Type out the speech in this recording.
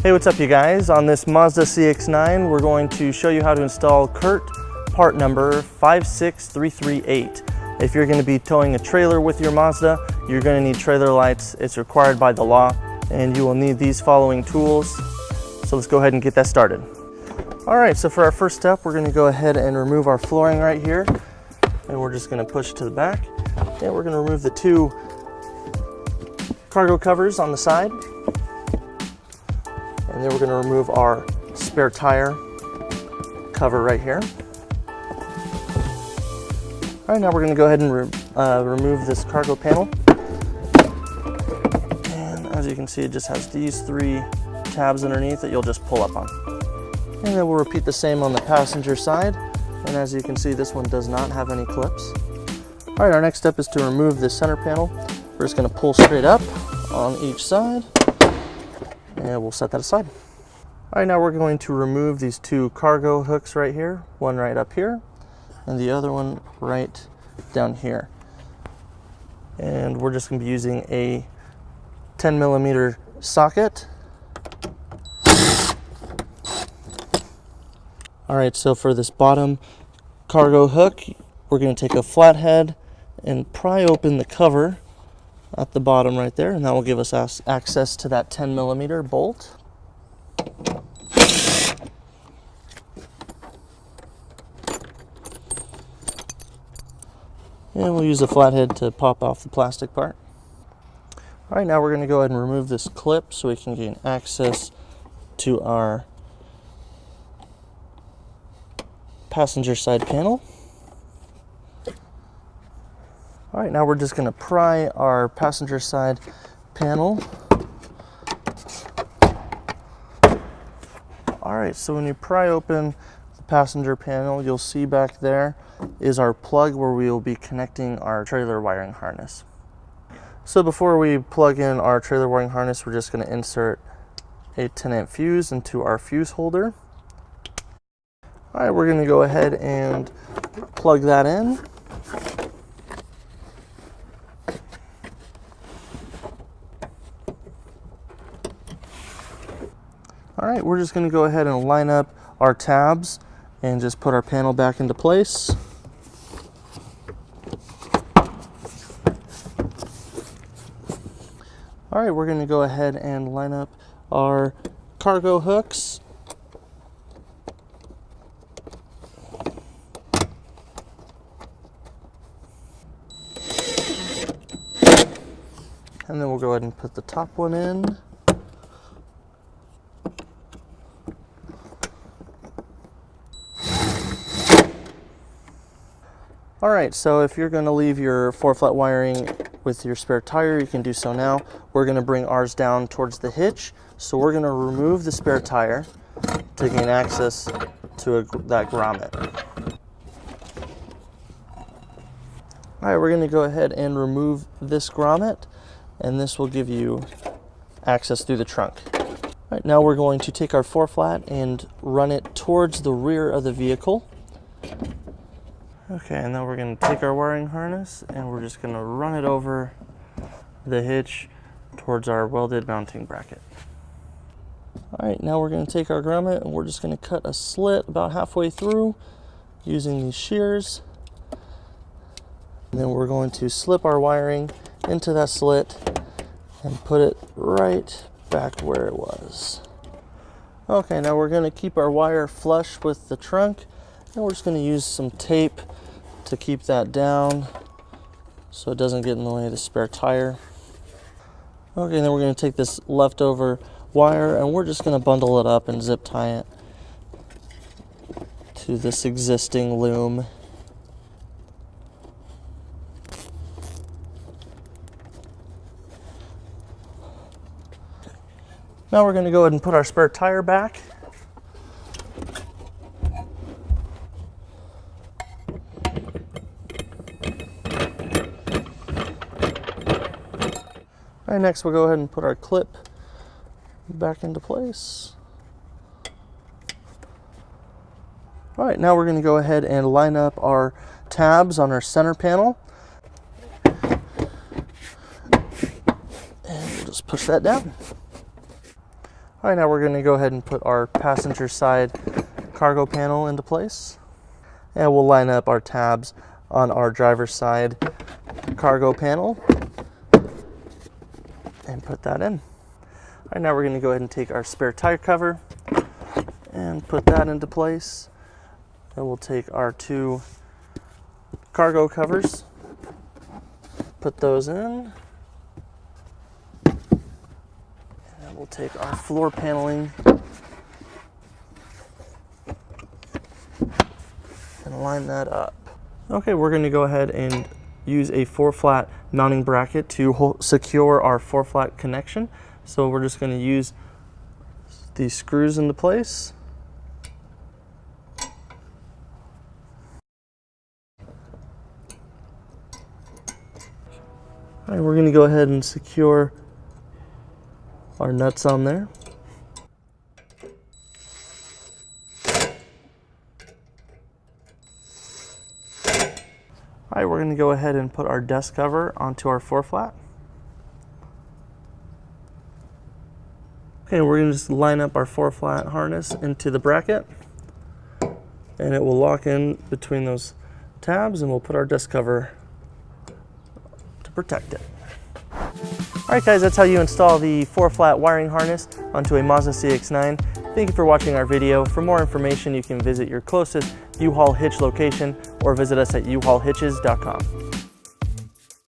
Hey, what's up you guys? On this Mazda CX-9, we're going to show you how to install Curt part number 56338. If you're going to be towing a trailer with your Mazda, you're going to need trailer lights. It's required by the law, and you will need these following tools. So let's go ahead and get that started. All right, so for our first step, we're going to go ahead and remove our flooring right here, and we're just going to push to the back. And we're going to remove the two cargo covers on the side. And then we're going to remove our spare tire cover right here. All right, now we're going to go ahead and remove this cargo panel. And as you can see, it just has these three tabs underneath that you'll just pull up on. And then we'll repeat the same on the passenger side. And as you can see, this one does not have any clips. All right, our next step is to remove this center panel. We're just going to pull straight up on each side. And we'll set that aside. All right, now we're going to remove these two cargo hooks right here, one right up here, and the other one right down here. And we're just going to be using a 10mm socket. All right, so for this bottom cargo hook, we're going to take a flathead and pry open the cover at the bottom right there, and that will give us access to that 10mm bolt. And we'll use the flathead to pop off the plastic part. All right, now we're going to go ahead and remove this clip so we can gain access to our passenger side panel. All right, now we're just going to pry our passenger side panel. All right, so when you pry open the passenger panel, you'll see back there is our plug where we will be connecting our trailer wiring harness. So before we plug in our trailer wiring harness, we're just going to insert a 10-amp fuse into our fuse holder. All right, we're going to go ahead and plug that in. All right, we're just going to go ahead and line up our tabs and just put our panel back into place. All right, we're going to go ahead and line up our cargo hooks. And then we'll go ahead and put the top one in. All right, so if you're going to leave your 4-flat wiring with your spare tire, you can do so now. We're going to bring ours down towards the hitch. So we're going to remove the spare tire to gain access to that grommet. All right, we're going to go ahead and remove this grommet, and this will give you access through the trunk. All right, now we're going to take our 4-flat and run it towards the rear of the vehicle. Okay, and then we're going to take our wiring harness and we're just going to run it over the hitch towards our welded mounting bracket. All right, now we're going to take our grommet and we're just going to cut a slit about halfway through using these shears. And then we're going to slip our wiring into that slit and put it right back where it was. Okay, now we're going to keep our wire flush with the trunk, and we're just going to use some tape to keep that down so it doesn't get in the way of the spare tire. Okay, then we're going to take this leftover wire and we're just going to bundle it up and zip tie it to this existing loom. Now we're going to go ahead and put our spare tire back. All right, next we'll go ahead and put our clip back into place. All right, now we're going to go ahead and line up our tabs on our center panel. And we'll just push that down. All right, now we're gonna go ahead and put our passenger side cargo panel into place. And we'll line up our tabs on our driver's side cargo panel and put that in. All right, now we're gonna go ahead and take our spare tire cover and put that into place. And we'll take our 2 cargo covers, put those in. And then we'll take our floor paneling and line that up. Okay, we're going to go ahead and use a 4-flat mounting bracket to secure our 4-flat connection. So we're just going to use these screws into place. All right, we're going to go ahead and secure our nuts on there. All right, we're going to go ahead and put our desk cover onto our 4-flat. Okay, we're going to just line up our 4-flat harness into the bracket, and it will lock in between those tabs, and we'll put our desk cover to protect it. All right, guys, that's how you install the 4-flat wiring harness onto a Mazda CX-9. Thank you for watching our video. For more information, you can visit your closest U-Haul hitch location or visit us at uhaulhitches.com.